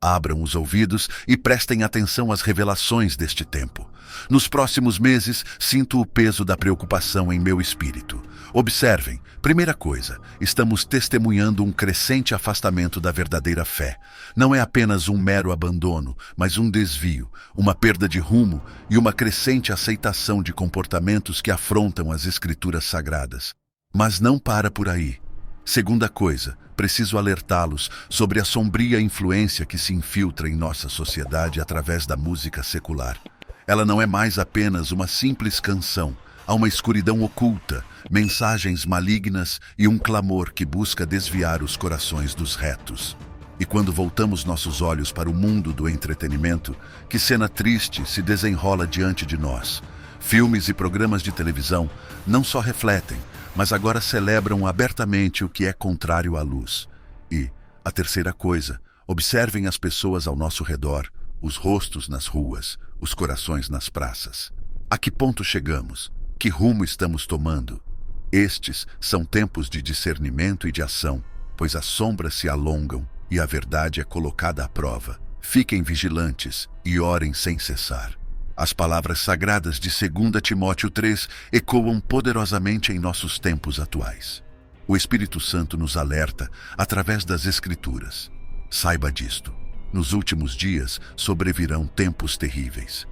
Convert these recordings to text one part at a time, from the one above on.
Abram os ouvidos e prestem atenção às revelações deste tempo. Nos próximos meses, sinto o peso da preocupação em meu espírito. Observem, primeira coisa, estamos testemunhando um crescente afastamento da verdadeira fé. Não é apenas um mero abandono, mas um desvio, uma perda de rumo e uma crescente aceitação de comportamentos que afrontam as escrituras sagradas. Mas não para por aí. Segunda coisa, preciso alertá-los sobre a sombria influência que se infiltra em nossa sociedade através da música secular. Ela não é mais apenas uma simples canção. Há uma escuridão oculta, mensagens malignas e um clamor que busca desviar os corações dos retos. E quando voltamos nossos olhos para o mundo do entretenimento, que cena triste se desenrola diante de nós. Filmes e programas de televisão não só refletem, mas agora celebram abertamente o que é contrário à luz. E, a terceira coisa, observem as pessoas ao nosso redor, os rostos nas ruas, os corações nas praças. A que ponto chegamos? Que rumo estamos tomando? Estes são tempos de discernimento e de ação, pois as sombras se alongam e a verdade é colocada à prova. Fiquem vigilantes e orem sem cessar. As palavras sagradas de 2 Timóteo 3 ecoam poderosamente em nossos tempos atuais. O Espírito Santo nos alerta através das Escrituras. Saiba disto. Nos últimos dias sobrevirão tempos terríveis.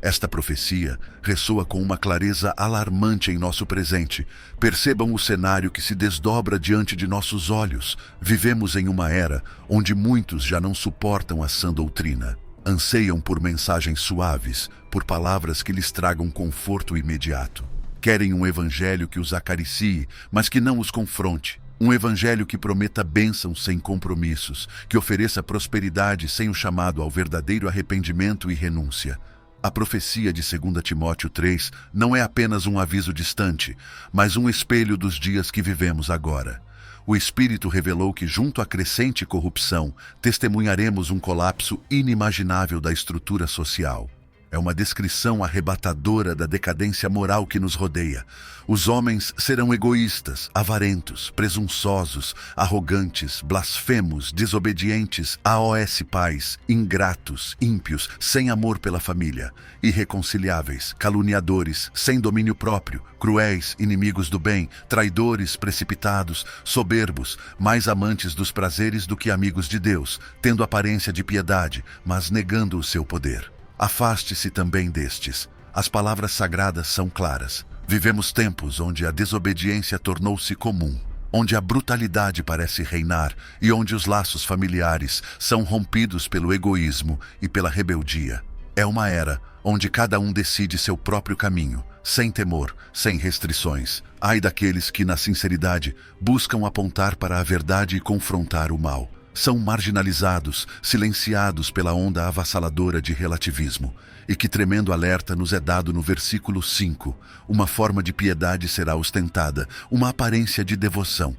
Esta profecia ressoa com uma clareza alarmante em nosso presente. Percebam o cenário que se desdobra diante de nossos olhos. Vivemos em uma era onde muitos já não suportam a sã doutrina. Anseiam por mensagens suaves, por palavras que lhes tragam conforto imediato. Querem um evangelho que os acaricie, mas que não os confronte. Um evangelho que prometa bênçãos sem compromissos, que ofereça prosperidade sem o chamado ao verdadeiro arrependimento e renúncia. A profecia de 2 Timóteo 3 não é apenas um aviso distante, mas um espelho dos dias que vivemos agora. O Espírito revelou que, junto à crescente corrupção, testemunharemos um colapso inimaginável da estrutura social. É uma descrição arrebatadora da decadência moral que nos rodeia. Os homens serão egoístas, avarentos, presunçosos, arrogantes, blasfemos, desobedientes, AOS pais, ingratos, ímpios, sem amor pela família, irreconciliáveis, caluniadores, sem domínio próprio, cruéis, inimigos do bem, traidores, precipitados, soberbos, mais amantes dos prazeres do que amigos de Deus, tendo aparência de piedade, mas negando o seu poder. Afaste-se também destes. As palavras sagradas são claras. Vivemos tempos onde a desobediência tornou-se comum, onde a brutalidade parece reinar e onde os laços familiares são rompidos pelo egoísmo e pela rebeldia. É uma era onde cada um decide seu próprio caminho, sem temor, sem restrições. Ai daqueles que, na sinceridade, buscam apontar para a verdade e confrontar o mal. São marginalizados, silenciados pela onda avassaladora de relativismo. E que tremendo alerta nos é dado no versículo 5. Uma forma de piedade será ostentada, uma aparência de devoção.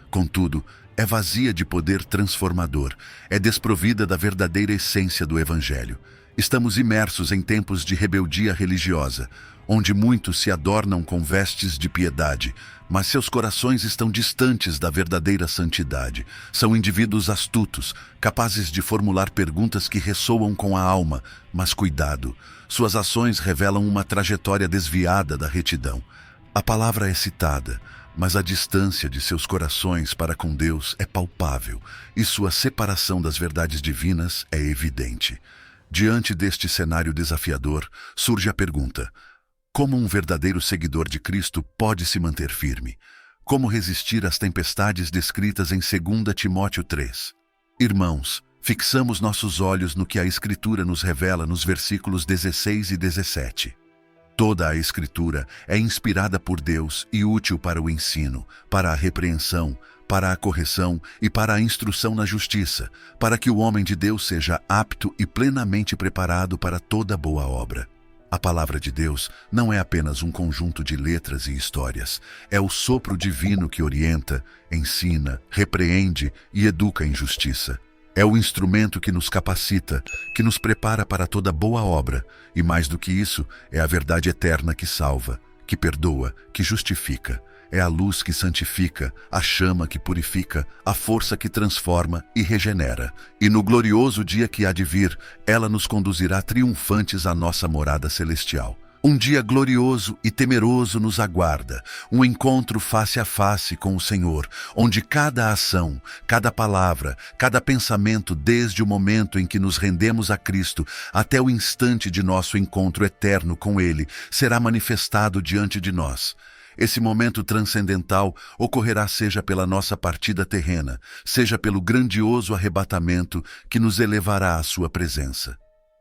Contudo, é vazia de poder transformador, é desprovida da verdadeira essência do Evangelho. Estamos imersos em tempos de rebeldia religiosa, onde muitos se adornam com vestes de piedade, mas seus corações estão distantes da verdadeira santidade. São indivíduos astutos, capazes de formular perguntas que ressoam com a alma, mas cuidado, suas ações revelam uma trajetória desviada da retidão. A palavra é citada, mas a distância de seus corações para com Deus é palpável, e sua separação das verdades divinas é evidente. Diante deste cenário desafiador, surge a pergunta: como um verdadeiro seguidor de Cristo pode se manter firme? Como resistir às tempestades descritas em 2 Timóteo 3? Irmãos, fixamos nossos olhos no que a Escritura nos revela nos versículos 16 e 17. Toda a Escritura é inspirada por Deus e útil para o ensino, para a repreensão, para a correção e para a instrução na justiça, para que o homem de Deus seja apto e plenamente preparado para toda boa obra. A palavra de Deus não é apenas um conjunto de letras e histórias. É o sopro divino que orienta, ensina, repreende e educa em justiça. É o instrumento que nos capacita, que nos prepara para toda boa obra. E mais do que isso, é a verdade eterna que salva, que perdoa, que justifica. é a luz que santifica, a chama que purifica, a força que transforma e regenera. E no glorioso dia que há de vir, ela nos conduzirá triunfantes à nossa morada celestial. Um dia glorioso e temeroso nos aguarda, um encontro face a face com o Senhor, onde cada ação, cada palavra, cada pensamento, desde o momento em que nos rendemos a Cristo até o instante de nosso encontro eterno com Ele, será manifestado diante de nós. Esse momento transcendental ocorrerá seja pela nossa partida terrena, seja pelo grandioso arrebatamento que nos elevará à sua presença.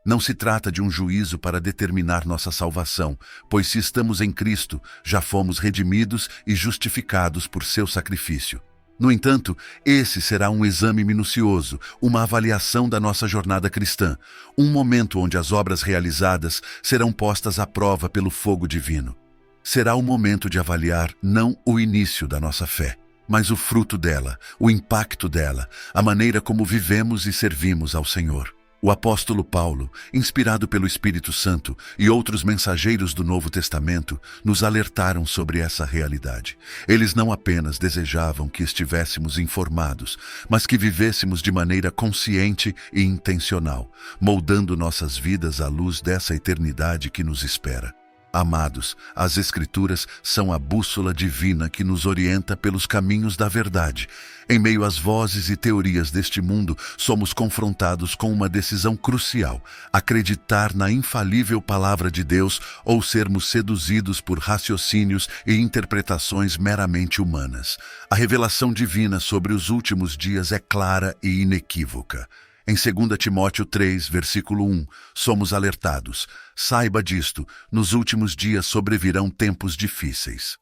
Não se trata de um juízo para determinar nossa salvação, pois se estamos em Cristo, já fomos redimidos e justificados por seu sacrifício. No entanto, esse será um exame minucioso, uma avaliação da nossa jornada cristã, um momento onde as obras realizadas serão postas à prova pelo fogo divino. Será o momento de avaliar não o início da nossa fé, mas o fruto dela, o impacto dela, a maneira como vivemos e servimos ao Senhor. O apóstolo Paulo, inspirado pelo Espírito Santo e outros mensageiros do Novo Testamento, nos alertaram sobre essa realidade. Eles não apenas desejavam que estivéssemos informados, mas que vivêssemos de maneira consciente e intencional, moldando nossas vidas à luz dessa eternidade que nos espera. Amados, as Escrituras são a bússola divina que nos orienta pelos caminhos da verdade. Em meio às vozes e teorias deste mundo, somos confrontados com uma decisão crucial: acreditar na infalível palavra de Deus ou sermos seduzidos por raciocínios e interpretações meramente humanas. A revelação divina sobre os últimos dias é clara e inequívoca. Em 2 Timóteo 3, versículo 1, somos alertados: saiba disto, nos últimos dias sobrevirão tempos difíceis.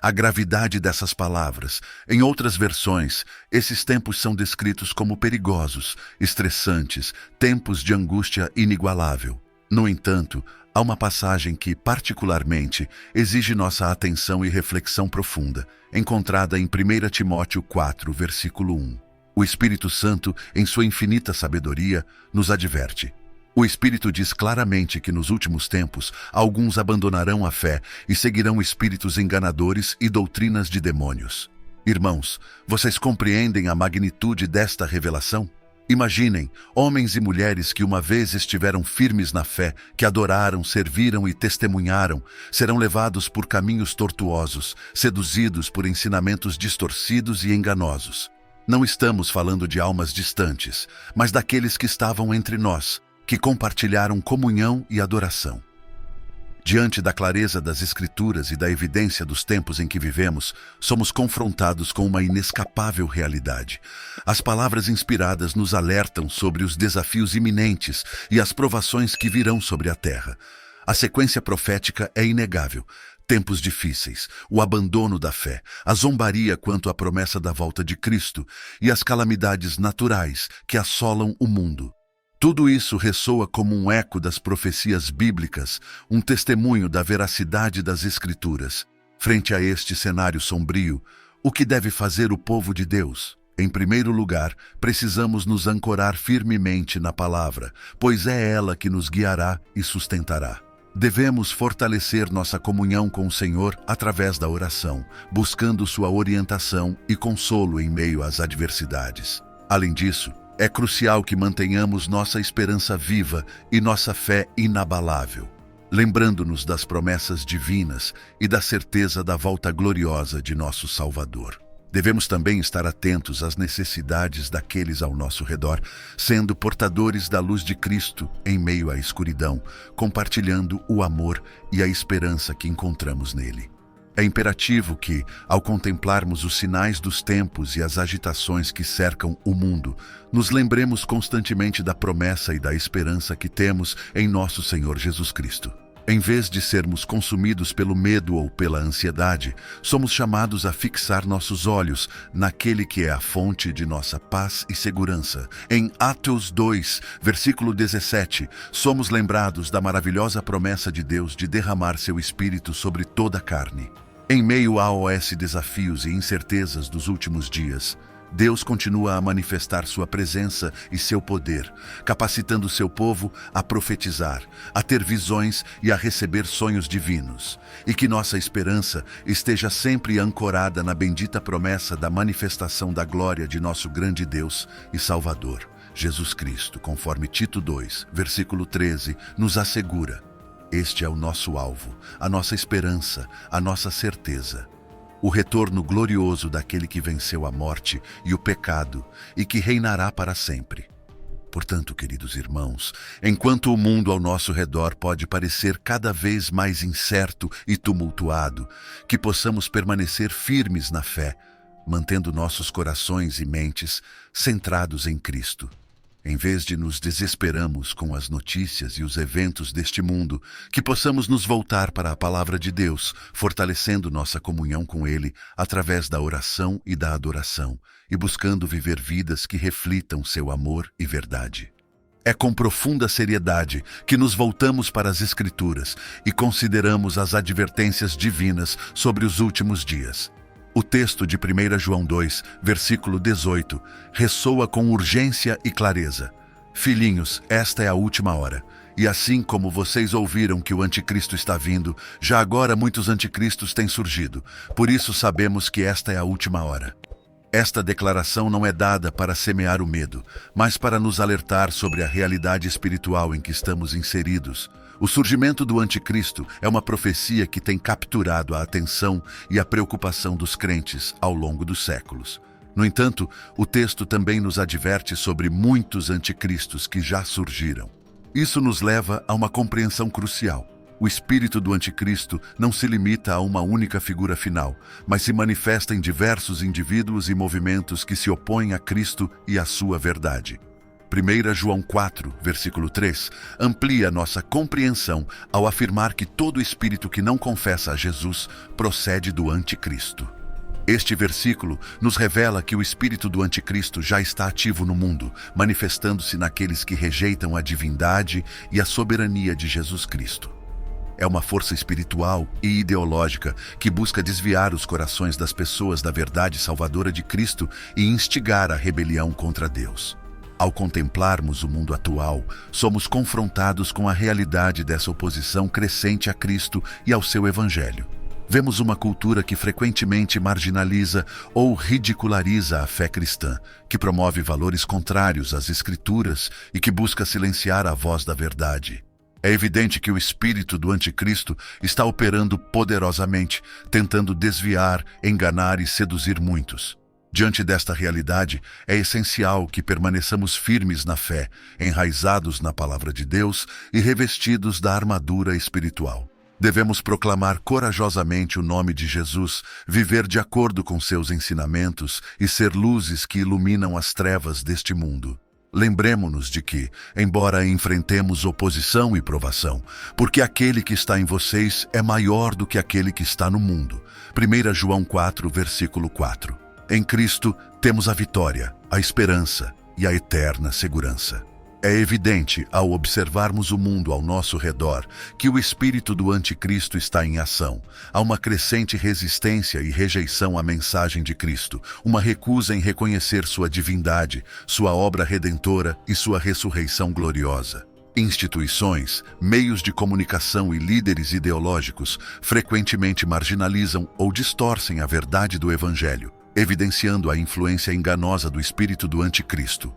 A gravidade dessas palavras. Em outras versões, esses tempos são descritos como perigosos, estressantes, tempos de angústia inigualável. No entanto, há uma passagem que, particularmente, exige nossa atenção e reflexão profunda, encontrada em 1 Timóteo 4, versículo 1. O Espírito Santo, em sua infinita sabedoria, nos adverte. O Espírito diz claramente que nos últimos tempos, alguns abandonarão a fé e seguirão espíritos enganadores e doutrinas de demônios. Irmãos, vocês compreendem a magnitude desta revelação? Imaginem, homens e mulheres que uma vez estiveram firmes na fé, que adoraram, serviram e testemunharam, serão levados por caminhos tortuosos, seduzidos por ensinamentos distorcidos e enganosos. Não estamos falando de almas distantes, mas daqueles que estavam entre nós, que compartilharam comunhão e adoração. Diante da clareza das Escrituras e da evidência dos tempos em que vivemos, somos confrontados com uma inescapável realidade. As palavras inspiradas nos alertam sobre os desafios iminentes e as provações que virão sobre a terra. A sequência profética é inegável. Tempos difíceis, o abandono da fé, a zombaria quanto à promessa da volta de Cristo e as calamidades naturais que assolam o mundo. Tudo isso ressoa como um eco das profecias bíblicas, um testemunho da veracidade das Escrituras. Frente a este cenário sombrio, o que deve fazer o povo de Deus? Em primeiro lugar, precisamos nos ancorar firmemente na palavra, pois é ela que nos guiará e sustentará. Devemos fortalecer nossa comunhão com o Senhor através da oração, buscando sua orientação e consolo em meio às adversidades. Além disso, é crucial que mantenhamos nossa esperança viva e nossa fé inabalável, lembrando-nos das promessas divinas e da certeza da volta gloriosa de nosso Salvador. Devemos também estar atentos às necessidades daqueles ao nosso redor, sendo portadores da luz de Cristo em meio à escuridão, compartilhando o amor e a esperança que encontramos nele. É imperativo que, ao contemplarmos os sinais dos tempos e as agitações que cercam o mundo, nos lembremos constantemente da promessa e da esperança que temos em nosso Senhor Jesus Cristo. Em vez de sermos consumidos pelo medo ou pela ansiedade, somos chamados a fixar nossos olhos naquele que é a fonte de nossa paz e segurança. Em Atos 2, versículo 17, somos lembrados da maravilhosa promessa de Deus de derramar seu Espírito sobre toda a carne. Em meio aos desafios e incertezas dos últimos dias, Deus continua a manifestar sua presença e seu poder, capacitando seu povo a profetizar, a ter visões e a receber sonhos divinos. E que nossa esperança esteja sempre ancorada na bendita promessa da manifestação da glória de nosso grande Deus e Salvador, Jesus Cristo, conforme Tito 2, versículo 13, nos assegura. Este é o nosso alvo, a nossa esperança, a nossa certeza. O retorno glorioso daquele que venceu a morte e o pecado e que reinará para sempre. Portanto, queridos irmãos, enquanto o mundo ao nosso redor pode parecer cada vez mais incerto e tumultuado, que possamos permanecer firmes na fé, mantendo nossos corações e mentes centrados em Cristo. Em vez de nos desesperarmos com as notícias e os eventos deste mundo, que possamos nos voltar para a palavra de Deus, fortalecendo nossa comunhão com Ele através da oração e da adoração, e buscando viver vidas que reflitam seu amor e verdade. É com profunda seriedade que nos voltamos para as Escrituras e consideramos as advertências divinas sobre os últimos dias. O texto de 1 João 2, versículo 18, ressoa com urgência e clareza. Filhinhos, esta é a última hora. E assim como vocês ouviram que o anticristo está vindo, já agora muitos anticristos têm surgido. Por isso sabemos que esta é a última hora. Esta declaração não é dada para semear o medo, mas para nos alertar sobre a realidade espiritual em que estamos inseridos. O surgimento do anticristo é uma profecia que tem capturado a atenção e a preocupação dos crentes ao longo dos séculos. No entanto, o texto também nos adverte sobre muitos anticristos que já surgiram. Isso nos leva a uma compreensão crucial. O espírito do anticristo não se limita a uma única figura final, mas se manifesta em diversos indivíduos e movimentos que se opõem a Cristo e à sua verdade. 1 João 4, versículo 3, amplia nossa compreensão ao afirmar que todo espírito que não confessa a Jesus procede do anticristo. Este versículo nos revela que o espírito do anticristo já está ativo no mundo, manifestando-se naqueles que rejeitam a divindade e a soberania de Jesus Cristo. É uma força espiritual e ideológica que busca desviar os corações das pessoas da verdade salvadora de Cristo e instigar a rebelião contra Deus. Ao contemplarmos o mundo atual, somos confrontados com a realidade dessa oposição crescente a Cristo e ao seu Evangelho. Vemos uma cultura que frequentemente marginaliza ou ridiculariza a fé cristã, que promove valores contrários às Escrituras e que busca silenciar a voz da verdade. É evidente que o espírito do anticristo está operando poderosamente, tentando desviar, enganar e seduzir muitos. Diante desta realidade, é essencial que permaneçamos firmes na fé, enraizados na palavra de Deus e revestidos da armadura espiritual. Devemos proclamar corajosamente o nome de Jesus, viver de acordo com seus ensinamentos e ser luzes que iluminam as trevas deste mundo. Lembremo-nos de que, embora enfrentemos oposição e provação, porque aquele que está em vocês é maior do que aquele que está no mundo. 1 João 4, versículo 4. Em Cristo temos a vitória, a esperança e a eterna segurança. É evidente, ao observarmos o mundo ao nosso redor, que o espírito do anticristo está em ação. Há uma crescente resistência e rejeição à mensagem de Cristo, uma recusa em reconhecer sua divindade, sua obra redentora e sua ressurreição gloriosa. Instituições, meios de comunicação e líderes ideológicos frequentemente marginalizam ou distorcem a verdade do Evangelho, evidenciando a influência enganosa do espírito do anticristo.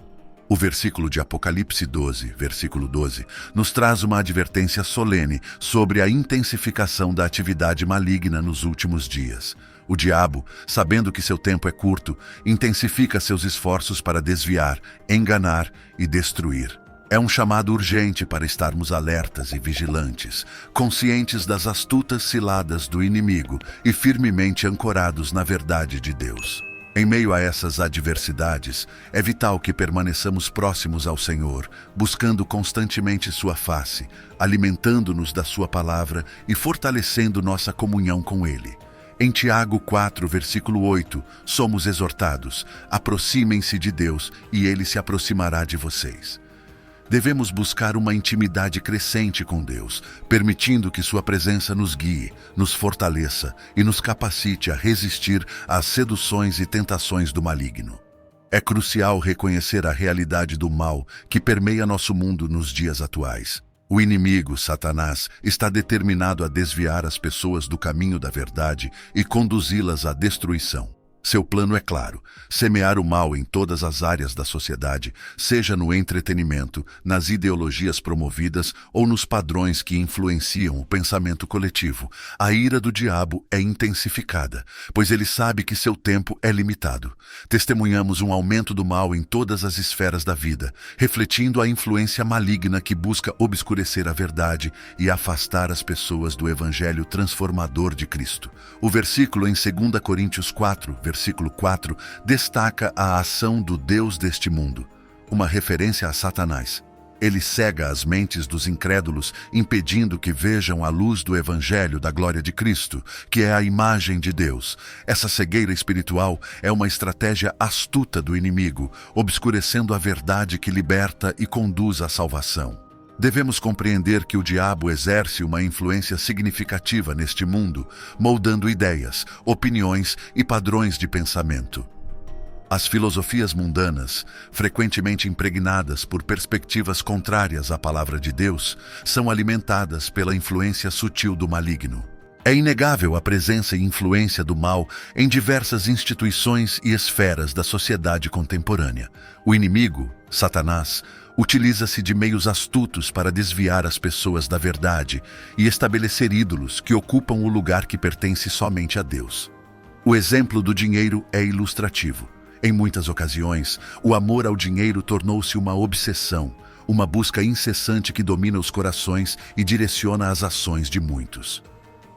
O versículo de Apocalipse 12, versículo 12, nos traz uma advertência solene sobre a intensificação da atividade maligna nos últimos dias. O diabo, sabendo que seu tempo é curto, intensifica seus esforços para desviar, enganar e destruir. É um chamado urgente para estarmos alertas e vigilantes, conscientes das astutas ciladas do inimigo e firmemente ancorados na verdade de Deus. Em meio a essas adversidades, é vital que permaneçamos próximos ao Senhor, buscando constantemente sua face, alimentando-nos da sua palavra e fortalecendo nossa comunhão com Ele. Em Tiago 4, versículo 8, somos exortados: aproximem-se de Deus e Ele se aproximará de vocês. Devemos buscar uma intimidade crescente com Deus, permitindo que sua presença nos guie, nos fortaleça e nos capacite a resistir às seduções e tentações do maligno. É crucial reconhecer a realidade do mal que permeia nosso mundo nos dias atuais. O inimigo, Satanás, está determinado a desviar as pessoas do caminho da verdade e conduzi-las à destruição. Seu plano é claro: semear o mal em todas as áreas da sociedade, seja no entretenimento, nas ideologias promovidas ou nos padrões que influenciam o pensamento coletivo. A ira do diabo é intensificada, pois ele sabe que seu tempo é limitado. Testemunhamos um aumento do mal em todas as esferas da vida, refletindo a influência maligna que busca obscurecer a verdade e afastar as pessoas do evangelho transformador de Cristo. O versículo em 2 Coríntios 4, versículo 4, destaca a ação do Deus deste mundo, uma referência a Satanás. Ele cega as mentes dos incrédulos, impedindo que vejam a luz do Evangelho da glória de Cristo, que é a imagem de Deus. Essa cegueira espiritual é uma estratégia astuta do inimigo, obscurecendo a verdade que liberta e conduz à salvação. Devemos compreender que o diabo exerce uma influência significativa neste mundo, moldando ideias, opiniões e padrões de pensamento. As filosofias mundanas, frequentemente impregnadas por perspectivas contrárias à palavra de Deus, são alimentadas pela influência sutil do maligno. É inegável a presença e influência do mal em diversas instituições e esferas da sociedade contemporânea. O inimigo, Satanás, utiliza-se de meios astutos para desviar as pessoas da verdade e estabelecer ídolos que ocupam o lugar que pertence somente a Deus. O exemplo do dinheiro é ilustrativo. Em muitas ocasiões, o amor ao dinheiro tornou-se uma obsessão, uma busca incessante que domina os corações e direciona as ações de muitos.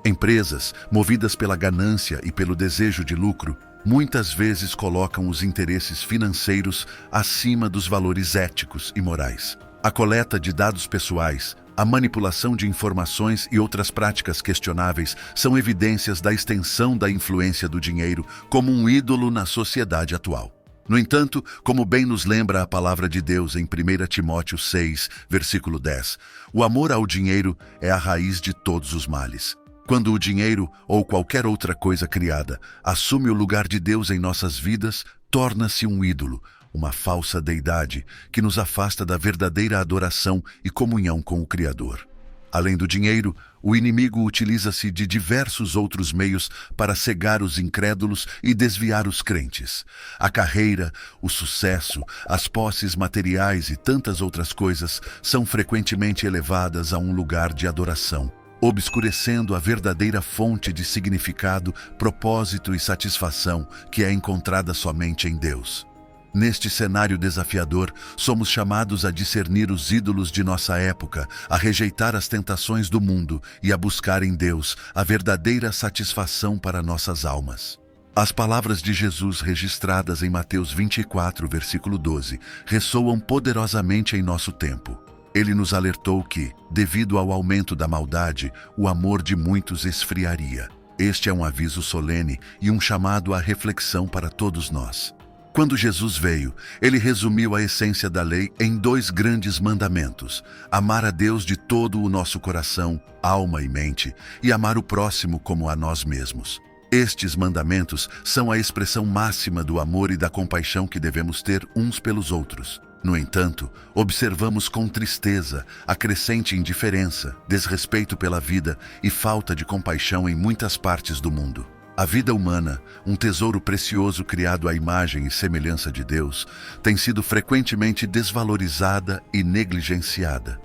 Empresas, movidas pela ganância e pelo desejo de lucro, muitas vezes colocam os interesses financeiros acima dos valores éticos e morais. A coleta de dados pessoais, a manipulação de informações e outras práticas questionáveis são evidências da extensão da influência do dinheiro como um ídolo na sociedade atual. No entanto, como bem nos lembra a palavra de Deus em 1 Timóteo 6, versículo 10, o amor ao dinheiro é a raiz de todos os males. Quando o dinheiro ou qualquer outra coisa criada assume o lugar de Deus em nossas vidas, torna-se um ídolo, uma falsa deidade que nos afasta da verdadeira adoração e comunhão com o Criador. Além do dinheiro, o inimigo utiliza-se de diversos outros meios para cegar os incrédulos e desviar os crentes. A carreira, o sucesso, as posses materiais e tantas outras coisas são frequentemente elevadas a um lugar de adoração, obscurecendo a verdadeira fonte de significado, propósito e satisfação que é encontrada somente em Deus. Neste cenário desafiador, somos chamados a discernir os ídolos de nossa época, a rejeitar as tentações do mundo e a buscar em Deus a verdadeira satisfação para nossas almas. As palavras de Jesus registradas em Mateus 24, versículo 12, ressoam poderosamente em nosso tempo. Ele nos alertou que, devido ao aumento da maldade, o amor de muitos esfriaria. Este é um aviso solene e um chamado à reflexão para todos nós. Quando Jesus veio, ele resumiu a essência da lei em 2 grandes mandamentos: amar a Deus de todo o nosso coração, alma e mente, e amar o próximo como a nós mesmos. Estes mandamentos são a expressão máxima do amor e da compaixão que devemos ter uns pelos outros. No entanto, observamos com tristeza a crescente indiferença, desrespeito pela vida e falta de compaixão em muitas partes do mundo. A vida humana, um tesouro precioso criado à imagem e semelhança de Deus, tem sido frequentemente desvalorizada e negligenciada.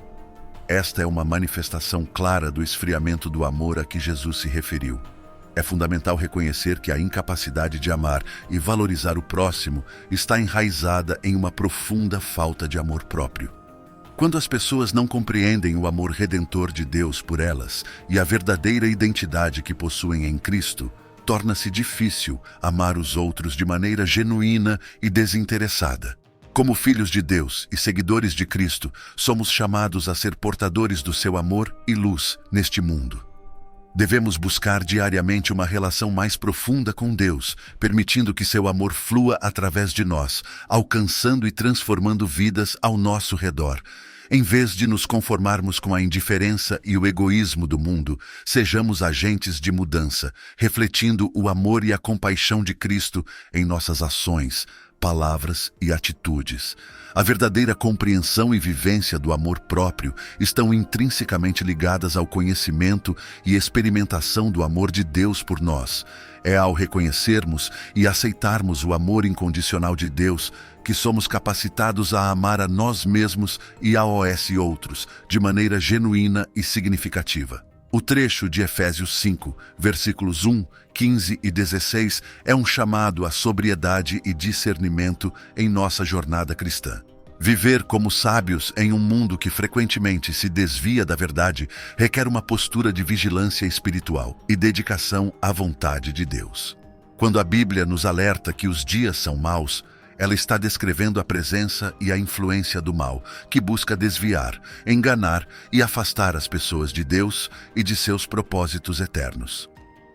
Esta é uma manifestação clara do esfriamento do amor a que Jesus se referiu. É fundamental reconhecer que a incapacidade de amar e valorizar o próximo está enraizada em uma profunda falta de amor próprio. Quando as pessoas não compreendem o amor redentor de Deus por elas e a verdadeira identidade que possuem em Cristo, torna-se difícil amar os outros de maneira genuína e desinteressada. Como filhos de Deus e seguidores de Cristo, somos chamados a ser portadores do seu amor e luz neste mundo. Devemos buscar diariamente uma relação mais profunda com Deus, permitindo que seu amor flua através de nós, alcançando e transformando vidas ao nosso redor. Em vez de nos conformarmos com a indiferença e o egoísmo do mundo, sejamos agentes de mudança, refletindo o amor e a compaixão de Cristo em nossas ações, palavras e atitudes. A verdadeira compreensão e vivência do amor próprio estão intrinsecamente ligadas ao conhecimento e experimentação do amor de Deus por nós. É ao reconhecermos e aceitarmos o amor incondicional de Deus que somos capacitados a amar a nós mesmos e a outros de maneira genuína e significativa. O trecho de Efésios 5, versículos 1, 15 e 16 é um chamado à sobriedade e discernimento em nossa jornada cristã. Viver como sábios em um mundo que frequentemente se desvia da verdade requer uma postura de vigilância espiritual e dedicação à vontade de Deus. Quando a Bíblia nos alerta que os dias são maus, ela está descrevendo a presença e a influência do mal, que busca desviar, enganar e afastar as pessoas de Deus e de seus propósitos eternos.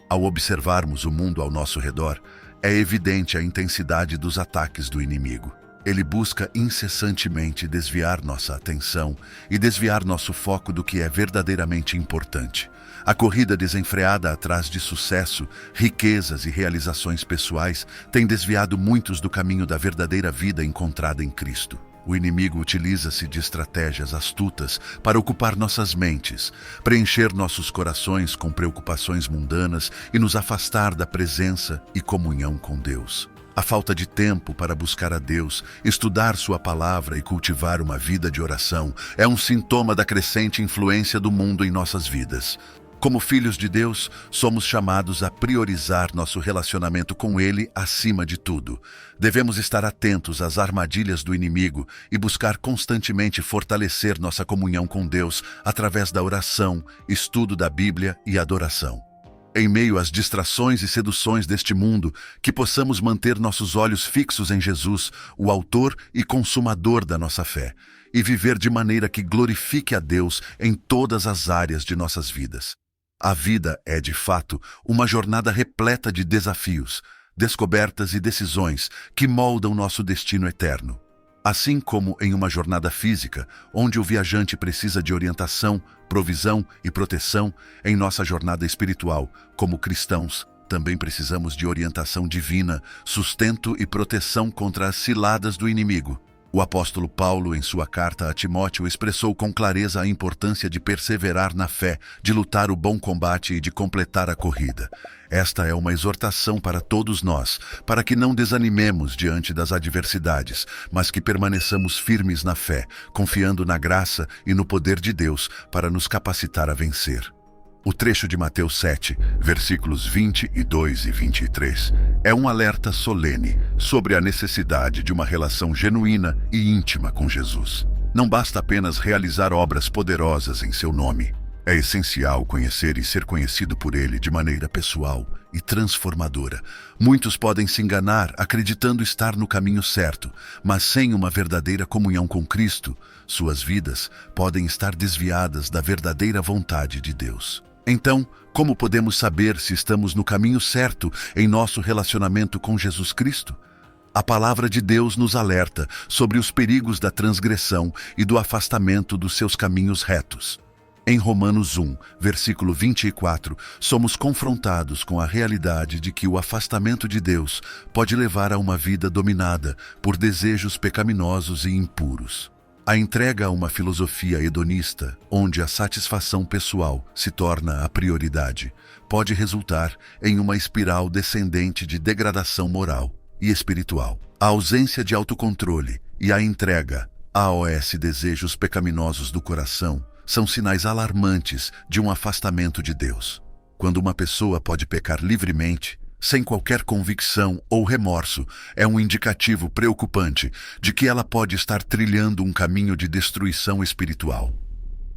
Ao observarmos o mundo ao nosso redor, é evidente a intensidade dos ataques do inimigo. Ele busca incessantemente desviar nossa atenção e desviar nosso foco do que é verdadeiramente importante. A corrida desenfreada atrás de sucesso, riquezas e realizações pessoais tem desviado muitos do caminho da verdadeira vida encontrada em Cristo. O inimigo utiliza-se de estratégias astutas para ocupar nossas mentes, preencher nossos corações com preocupações mundanas e nos afastar da presença e comunhão com Deus. A falta de tempo para buscar a Deus, estudar sua palavra e cultivar uma vida de oração é um sintoma da crescente influência do mundo em nossas vidas. Como filhos de Deus, somos chamados a priorizar nosso relacionamento com Ele acima de tudo. Devemos estar atentos às armadilhas do inimigo e buscar constantemente fortalecer nossa comunhão com Deus através da oração, estudo da Bíblia e adoração. Em meio às distrações e seduções deste mundo, que possamos manter nossos olhos fixos em Jesus, o autor e consumador da nossa fé, e viver de maneira que glorifique a Deus em todas as áreas de nossas vidas. A vida é, de fato, uma jornada repleta de desafios, descobertas e decisões que moldam nosso destino eterno. Assim como em uma jornada física, onde o viajante precisa de orientação, provisão e proteção, em nossa jornada espiritual, como cristãos, também precisamos de orientação divina, sustento e proteção contra as ciladas do inimigo. O apóstolo Paulo, em sua carta a Timóteo, expressou com clareza a importância de perseverar na fé, de lutar o bom combate e de completar a corrida. Esta é uma exortação para todos nós, para que não desanimemos diante das adversidades, mas que permaneçamos firmes na fé, confiando na graça e no poder de Deus para nos capacitar a vencer. O trecho de Mateus 7, versículos 22 e 23, é um alerta solene sobre a necessidade de uma relação genuína e íntima com Jesus. Não basta apenas realizar obras poderosas em seu nome. É essencial conhecer e ser conhecido por Ele de maneira pessoal e transformadora. Muitos podem se enganar acreditando estar no caminho certo, mas sem uma verdadeira comunhão com Cristo, suas vidas podem estar desviadas da verdadeira vontade de Deus. Então, como podemos saber se estamos no caminho certo em nosso relacionamento com Jesus Cristo? A palavra de Deus nos alerta sobre os perigos da transgressão e do afastamento dos seus caminhos retos. Em Romanos 1, versículo 24, somos confrontados com a realidade de que o afastamento de Deus pode levar a uma vida dominada por desejos pecaminosos e impuros. A entrega a uma filosofia hedonista, onde a satisfação pessoal se torna a prioridade, pode resultar em uma espiral descendente de degradação moral e espiritual. A ausência de autocontrole e a entrega a desejos pecaminosos do coração são sinais alarmantes de um afastamento de Deus. Quando uma pessoa pode pecar livremente, sem qualquer convicção ou remorso, é um indicativo preocupante de que ela pode estar trilhando um caminho de destruição espiritual.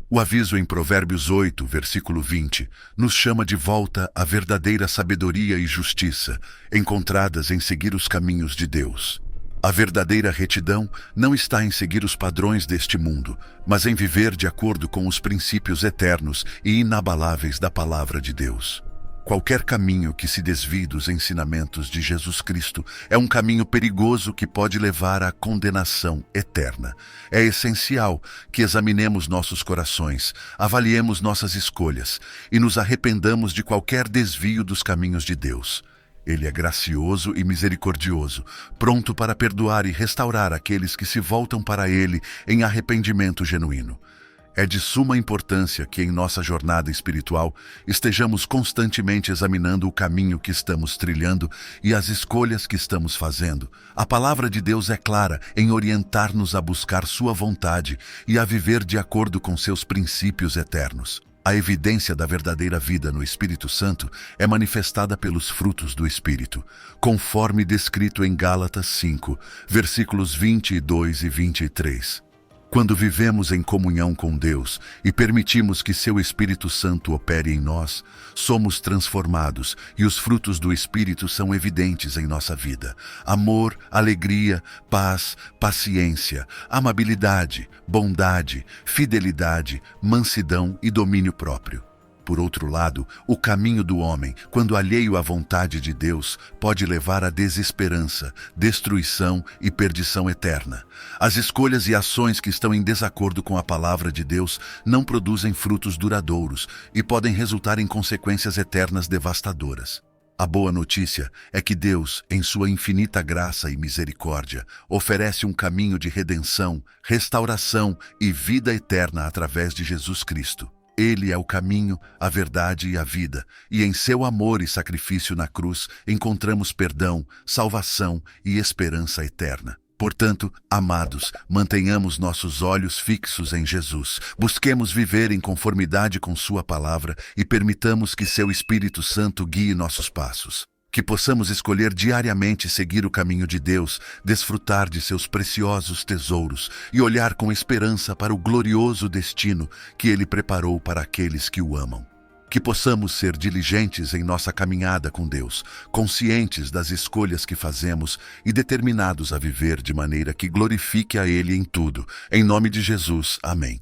O aviso em Provérbios 8, versículo 20, nos chama de volta à verdadeira sabedoria e justiça, encontradas em seguir os caminhos de Deus. A verdadeira retidão não está em seguir os padrões deste mundo, mas em viver de acordo com os princípios eternos e inabaláveis da palavra de Deus. Qualquer caminho que se desvie dos ensinamentos de Jesus Cristo é um caminho perigoso que pode levar à condenação eterna. É essencial que examinemos nossos corações, avaliemos nossas escolhas e nos arrependamos de qualquer desvio dos caminhos de Deus. Ele é gracioso e misericordioso, pronto para perdoar e restaurar aqueles que se voltam para Ele em arrependimento genuíno. É de suma importância que em nossa jornada espiritual estejamos constantemente examinando o caminho que estamos trilhando e as escolhas que estamos fazendo. A palavra de Deus é clara em orientar-nos a buscar sua vontade e a viver de acordo com seus princípios eternos. A evidência da verdadeira vida no Espírito Santo é manifestada pelos frutos do Espírito, conforme descrito em Gálatas 5, versículos 22 e 23. Quando vivemos em comunhão com Deus e permitimos que seu Espírito Santo opere em nós, somos transformados e os frutos do Espírito são evidentes em nossa vida. Amor, alegria, paz, paciência, amabilidade, bondade, fidelidade, mansidão e domínio próprio. Por outro lado, o caminho do homem, quando alheio à vontade de Deus, pode levar à desesperança, destruição e perdição eterna. As escolhas e ações que estão em desacordo com a palavra de Deus não produzem frutos duradouros e podem resultar em consequências eternas devastadoras. A boa notícia é que Deus, em sua infinita graça e misericórdia, oferece um caminho de redenção, restauração e vida eterna através de Jesus Cristo. Ele é o caminho, a verdade e a vida, e em seu amor e sacrifício na cruz encontramos perdão, salvação e esperança eterna. Portanto, amados, mantenhamos nossos olhos fixos em Jesus, busquemos viver em conformidade com sua palavra e permitamos que seu Espírito Santo guie nossos passos. Que possamos escolher diariamente seguir o caminho de Deus, desfrutar de seus preciosos tesouros e olhar com esperança para o glorioso destino que Ele preparou para aqueles que o amam. Que possamos ser diligentes em nossa caminhada com Deus, conscientes das escolhas que fazemos e determinados a viver de maneira que glorifique a Ele em tudo. Em nome de Jesus, amém.